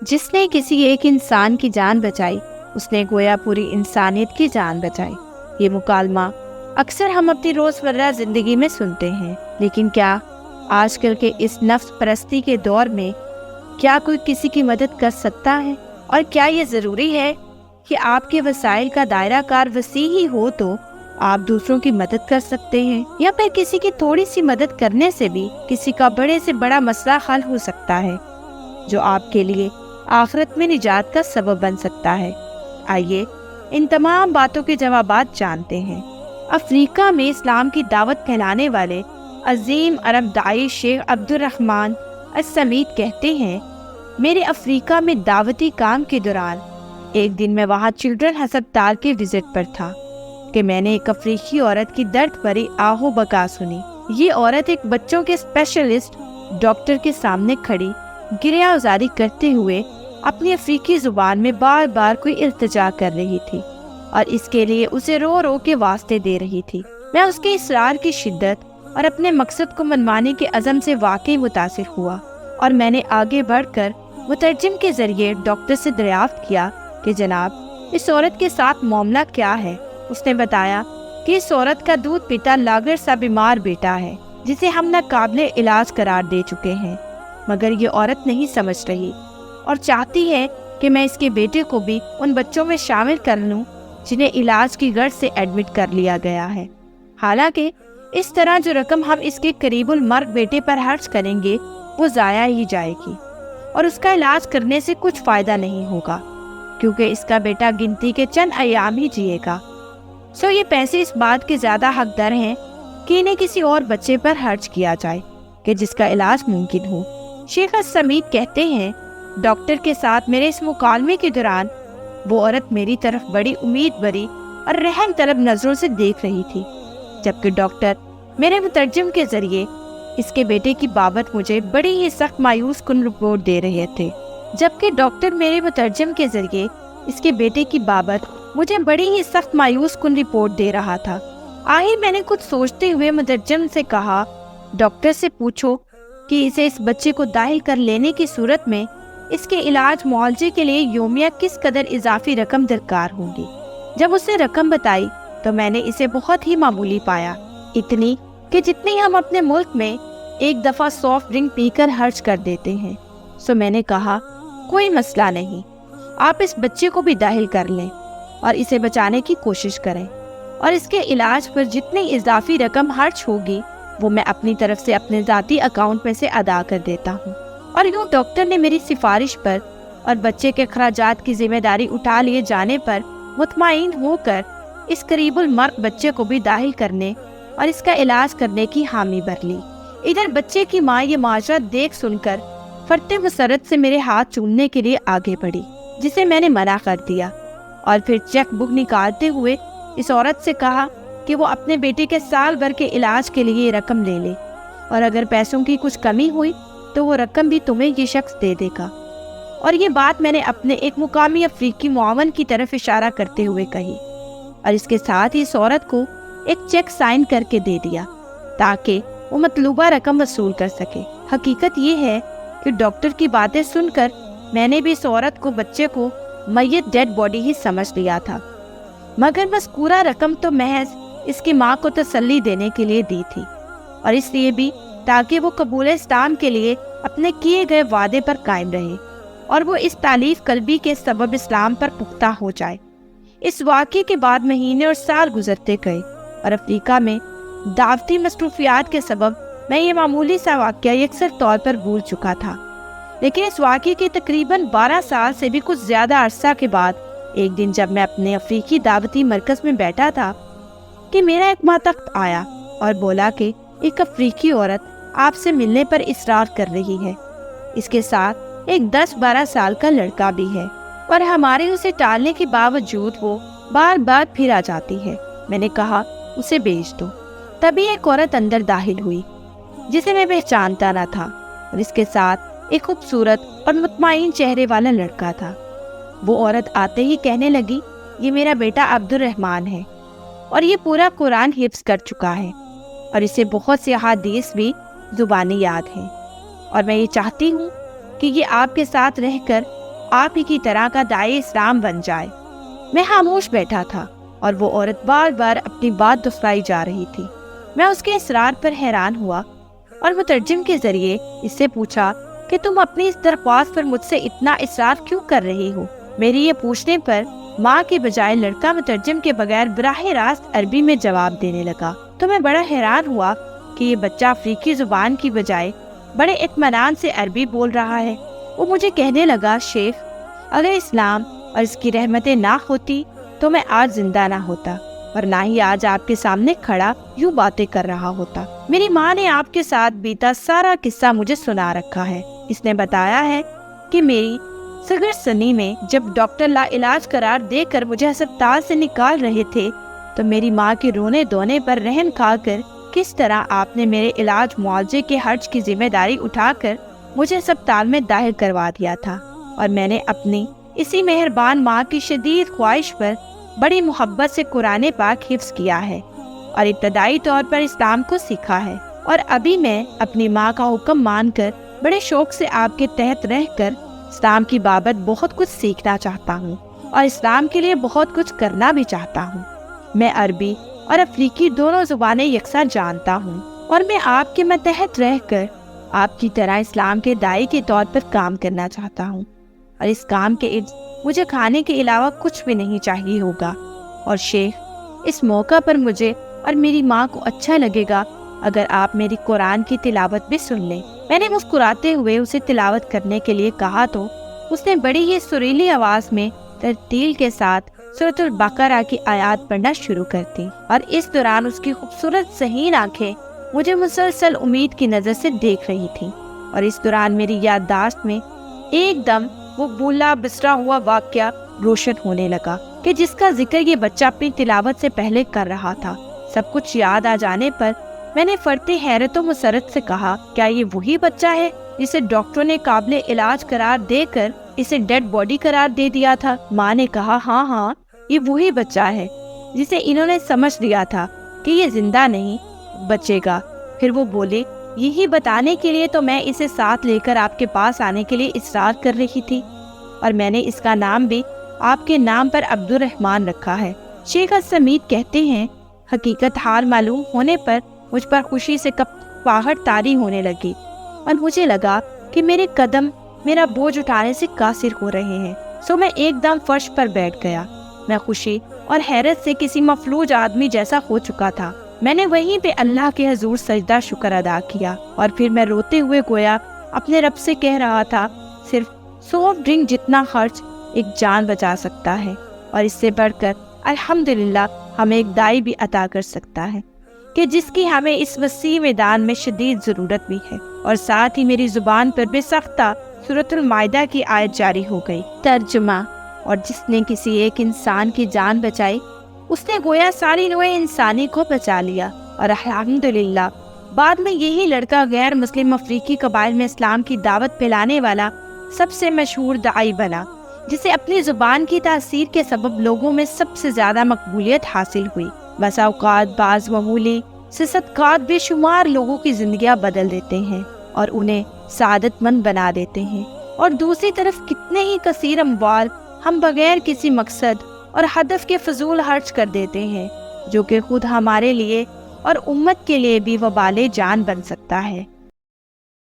جس نے کسی ایک انسان کی جان بچائی اس نے گویا پوری انسانیت کی جان بچائی۔ یہ مکالمہ اکثر ہم اپنی روزمرہ زندگی میں سنتے ہیں، لیکن کیا آج کل کے اس نفس پرستی کے دور میں کیا کوئی کسی کی مدد کر سکتا ہے؟ اور کیا یہ ضروری ہے کہ آپ کے وسائل کا دائرہ کار وسیع ہی ہو تو آپ دوسروں کی مدد کر سکتے ہیں، یا پھر کسی کی تھوڑی سی مدد کرنے سے بھی کسی کا بڑے سے بڑا مسئلہ حل ہو سکتا ہے جو آپ کے لیے آخرت میں نجات کا سبب بن سکتا ہے؟ آئیے ان تمام باتوں کے جوابات جانتے ہیں۔ افریقہ میں اسلام کی دعوت پھیلانے والے عظیم عرب داعی شیخ عبدالرحمن السمیت کہتے ہیں، میرے افریقہ میں دعوتی کام کے دوران ایک دن میں وہاں چلڈرن ہسپتال کے وزٹ پر تھا کہ میں نے ایک افریقی عورت کی درد بھری آہو بکا سنی۔ یہ عورت ایک بچوں کے اسپیشلسٹ ڈاکٹر کے سامنے کھڑی گریہ ازاری کرتے ہوئے اپنی افریقی زبان میں بار بار کوئی التجا کر رہی تھی اور اس کے لیے اسے رو رو کے واسطے دے رہی تھی۔ میں اس کے اصرار کی شدت اور اپنے مقصد کو منوانے کے عزم سے واقعی متاثر ہوا، اور میں نے آگے بڑھ کر مترجم کے ذریعے ڈاکٹر سے دریافت کیا کہ جناب اس عورت کے ساتھ معاملہ کیا ہے۔ اس نے بتایا کہ اس عورت کا دودھ پیتا لاغر سا بیمار بیٹا ہے جسے ہم ناقابل علاج قرار دے چکے ہیں، مگر یہ عورت نہیں سمجھ رہی اور چاہتی ہے کہ میں اس کے بیٹے کو بھی ان بچوں میں شامل کر لوں جنہیں علاج کی غرض سے ایڈمٹ کر لیا گیا ہے۔ حالانکہ اس طرح جو رقم ہم اس کے قریب المرگ بیٹے پر خرچ کریں گے وہ ضائع ہی جائے گی، اور اس کا علاج کرنے سے کچھ فائدہ نہیں ہوگا، کیونکہ اس کا بیٹا گنتی کے چند ایام ہی جیے گا۔ یہ پیسے اس بات کے زیادہ حقدار ہیں کہ انہیں کسی اور بچے پر خرچ کیا جائے کہ جس کا علاج ممکن ہو۔ شیخ السمیت کہتے ہیں، ڈاکٹر کے ساتھ میرے اس مکالمے کے دوران وہ عورت میری طرف بڑی امید بری اور رحم طلب نظروں سے دیکھ رہی تھی، جبکہ ڈاکٹر میرے مترجم کے ذریعے اس کے بیٹے کی بابت مجھے بڑی ہی سخت مایوس کن رپورٹ دے رہے تھے۔ آخر میں نے کچھ سوچتے ہوئے مترجم سے کہا، ڈاکٹر سے پوچھو کہ اسے اس بچے کو داخل کر لینے کی صورت میں اس کے علاج معالجے کے لیے یومیہ کس قدر اضافی رقم درکار ہوگی۔ جب اس نے رقم بتائی تو میں نے اسے بہت ہی معمولی پایا، اتنی کہ جتنی ہم اپنے ملک میں ایک دفعہ سافٹ ڈرنک پی کر خرچ کر دیتے ہیں۔ میں نے کہا، کوئی مسئلہ نہیں، آپ اس بچے کو بھی داخل کر لیں اور اسے بچانے کی کوشش کریں، اور اس کے علاج پر جتنی اضافی رقم خرچ ہوگی وہ میں اپنی طرف سے اپنے ذاتی اکاؤنٹ میں سے ادا کر دیتا ہوں۔ اور یوں ڈاکٹر نے میری سفارش پر اور بچے کے اخراجات کی ذمہ داری اٹھا لیے جانے پر مطمئن ہو کر اس قریب المرگ بچے کو بھی داخل کرنے اور اس کا علاج کرنے کی حامی بھر لی۔ ادھر بچے کی ماں یہ معاشرہ دیکھ سن کر فرتے مسرت سے میرے ہاتھ چومنے کے لیے آگے بڑھی، جسے میں نے منع کر دیا، اور پھر چیک بک نکالتے ہوئے اس عورت سے کہا کہ وہ اپنے بیٹے کے سال بھر کے علاج کے لیے یہ رقم لے لے، اور اگر پیسوں کی کچھ کمی ہوئی تو وہ رقم بھی تمہیں یہ شخص دے دے گا۔ اور یہ بات میں نے اپنے ایک مقامی افریقی معاون کی طرف اشارہ کرتے ہوئے کہی، اور اس کے ساتھ ہی اس عورت کو ایک چیک سائن کر کے دے دیا تاکہ وہ مطلوبہ رقم وصول کر سکے۔ حقیقت یہ ہے کہ ڈاکٹر کی باتیں سن کر میں نے بھی اس عورت کو بچے کو میت ڈیڈ باڈی ہی سمجھ لیا تھا، مگر مذکورہ رقم تو محض اس کی ماں کو تسلی دینے کے لیے دی تھی، اور اس لیے بھی تاکہ وہ قبول اسلام کے لیے اپنے کیے گئے وعدے پر قائم رہے اور وہ اس تالیف قلبی کے سبب اسلام پر پختہ ہو جائے۔ اس واقعے کے بعد مہینے اور سال گزرتے گئے، اور افریقہ میں دعوتی مصروفیات کے سبب میں یہ معمولی سا واقعہ یکسر طور پر بھول چکا تھا، لیکن اس واقعے کے تقریباً 12 سال سے بھی کچھ زیادہ عرصہ کے بعد ایک دن جب میں اپنے افریقی دعوتی مرکز میں بیٹھا تھا کہ میرا ایک ماتحت آیا اور بولا کہ ایک افریقی عورت آپ سے ملنے پر اصرار کر رہی ہے، اس کے ساتھ ایک 10-12 سال کا لڑکا بھی ہے، اور ہمارے اسے ٹالنے کے باوجود وہ بار بار پھر آ جاتی ہے۔ میں نے کہا، اسے بھیج دو۔ تبھی ایک عورت اندر داخل ہوئی جسے میں پہچانتا نہ تھا، اور اس کے ساتھ ایک خوبصورت اور مطمئن چہرے والا لڑکا تھا۔ وہ عورت آتے ہی کہنے لگی، یہ میرا بیٹا عبدالرحمن ہے، اور یہ پورا قرآن حفظ کر چکا ہے، اور اسے بہت سے احادیث بھی زبانی یاد ہیں، اور میں یہ چاہتی ہوں کہ یہ آپ کے ساتھ رہ کر آپ ہی کی طرح کا داعی اسلام بن جائے۔ میں خاموش بیٹھا تھا اور وہ عورت بار بار اپنی بات دہرائی جا رہی تھی۔ میں اس کے اصرار پر حیران ہوا اور مترجم کے ذریعے اس سے پوچھا کہ تم اپنی اس درخواست پر مجھ سے اتنا اصرار کیوں کر رہی ہو؟ میری یہ پوچھنے پر ماں کے بجائے لڑکا مترجم کے بغیر براہ راست عربی میں جواب دینے لگا۔ تو میں بڑا حیران ہوا کہ یہ بچہ افریقی زبان کی بجائے بڑے اطمینان سے عربی بول رہا ہے۔ وہ مجھے کہنے لگا، شیخ، اگر اسلام اور اس کی رحمتیں نہ ہوتی تو میں آج زندہ نہ ہوتا اور نہ ہی آج آپ کے سامنے کھڑا یوں باتیں کر رہا ہوتا۔ میری ماں نے آپ کے ساتھ بیتا سارا قصہ مجھے سنا رکھا ہے۔ اس نے بتایا ہے کہ میری صغر سنی میں جب ڈاکٹر لا علاج قرار دے کر مجھے ہسپتال سے نکال رہے تھے تو میری ماں کے رونے دھونے پر رحم کھا کر کس طرح آپ نے میرے علاج معالجے کے خرچ کی ذمہ داری اٹھا کر مجھے ہسپتال میں داخل کروا دیا تھا، اور میں نے اپنی اسی مہربان ماں کی شدید خواہش پر بڑی محبت سے قرآن پاک حفظ کیا ہے اور ابتدائی طور پر اسلام کو سیکھا ہے، اور ابھی میں اپنی ماں کا حکم مان کر بڑے شوق سے آپ کے تحت رہ کر اسلام کی بابت بہت کچھ سیکھنا چاہتا ہوں اور اسلام کے لیے بہت کچھ کرنا بھی چاہتا ہوں۔ میں عربی اور افریقی دونوں زبانیں یکساں جانتا ہوں، اور میں آپ کے ماتحت رہ کر آپ کی طرح اسلام کے داعی کے طور پر کام کرنا چاہتا ہوں، اور اس کام کے عوض مجھے کھانے کے علاوہ کچھ بھی نہیں چاہیے ہوگا۔ اور شیخ، اس موقع پر مجھے اور میری ماں کو اچھا لگے گا اگر آپ میری قرآن کی تلاوت بھی سن لیں۔ میں نے مسکراتے ہوئے اسے تلاوت کرنے کے لیے کہا تو اس نے بڑی ہی سریلی آواز میں ترتیل کے ساتھ سورۃ البقرہ کی آیات پڑھنا شروع کر دی، اور اس دوران اس کی خوبصورت ذہین آنکھیں مجھے مسلسل امید کی نظر سے دیکھ رہی تھیں، اور اس دوران میری یادداشت میں ایک دم وہ بولا بسرا ہوا واقعہ روشن ہونے لگا کہ جس کا ذکر یہ بچہ اپنی تلاوت سے پہلے کر رہا تھا۔ سب کچھ یاد آ جانے پر میں نے فرتے حیرت و مسرت سے کہا، کیا یہ وہی بچہ ہے جسے ڈاکٹروں نے قابل علاج قرار دے کر اسے ڈیڈ باڈی قرار دے دیا تھا؟ ماں نے کہا، ہاں، یہ وہی بچہ ہے جسے انہوں نے سمجھ لیا تھا کہ یہ زندہ نہیں بچے گا۔ پھر وہ بولے، یہی بتانے کے لیے تو میں اسے ساتھ لے کر آپ کے پاس آنے کے لیے اصرار کر رہی تھی، اور میں نے اس کا نام بھی آپ کے نام پر عبد الرحمن رکھا ہے۔ شیخ السمید کہتے ہیں، حقیقت حال معلوم ہونے پر مجھ پر خوشی سے کپاہٹ طاری ہونے لگی، اور مجھے لگا کہ میرے قدم میرا بوجھ اٹھانے سے قاصر ہو رہے ہیں، سو میں ایک دم فرش پر بیٹھ گیا۔ میں خوشی اور حیرت سے کسی مفلوج آدمی جیسا ہو چکا تھا۔ میں نے وہیں پہ اللہ کے حضور سجدہ شکر ادا کیا، اور پھر میں روتے ہوئے گویا اپنے رب سے کہہ رہا تھا، صرف سافٹ ڈرنک جتنا خرچ ایک جان بچا سکتا ہے، اور اس سے بڑھ کر الحمدللہ ہمیں ایک دائی بھی عطا کر سکتا ہے کہ جس کی ہمیں اس وسیع میدان میں شدید ضرورت بھی ہے۔ اور ساتھ ہی میری زبان پر بے سختہ سورۃ المائدہ کی آیت جاری ہو گئی۔ ترجمہ: اور جس نے کسی ایک انسان کی جان بچائی، اس نے گویا ساری نوع انسانی کو بچا لیا، اور الحمدللہ بعد میں یہی لڑکا غیر مسلم افریقی قبائل میں اسلام کی دعوت پھیلانے والا سب سے مشہور داعی بنا، جسے اپنی زبان کی تاثیر کے سبب لوگوں میں سب سے زیادہ مقبولیت حاصل ہوئی۔ بسا اوقات بعض معمولی سے صدقات بے شمار لوگوں کی زندگیاں بدل دیتے ہیں اور انہیں سعادت مند بنا دیتے ہیں، اور دوسری طرف کتنے ہی کثیر اموال ہم بغیر کسی مقصد اور ہدف کے فضول خرچ کر دیتے ہیں، جو کہ خود ہمارے لیے اور امت کے لیے بھی وبال جان بن سکتا ہے۔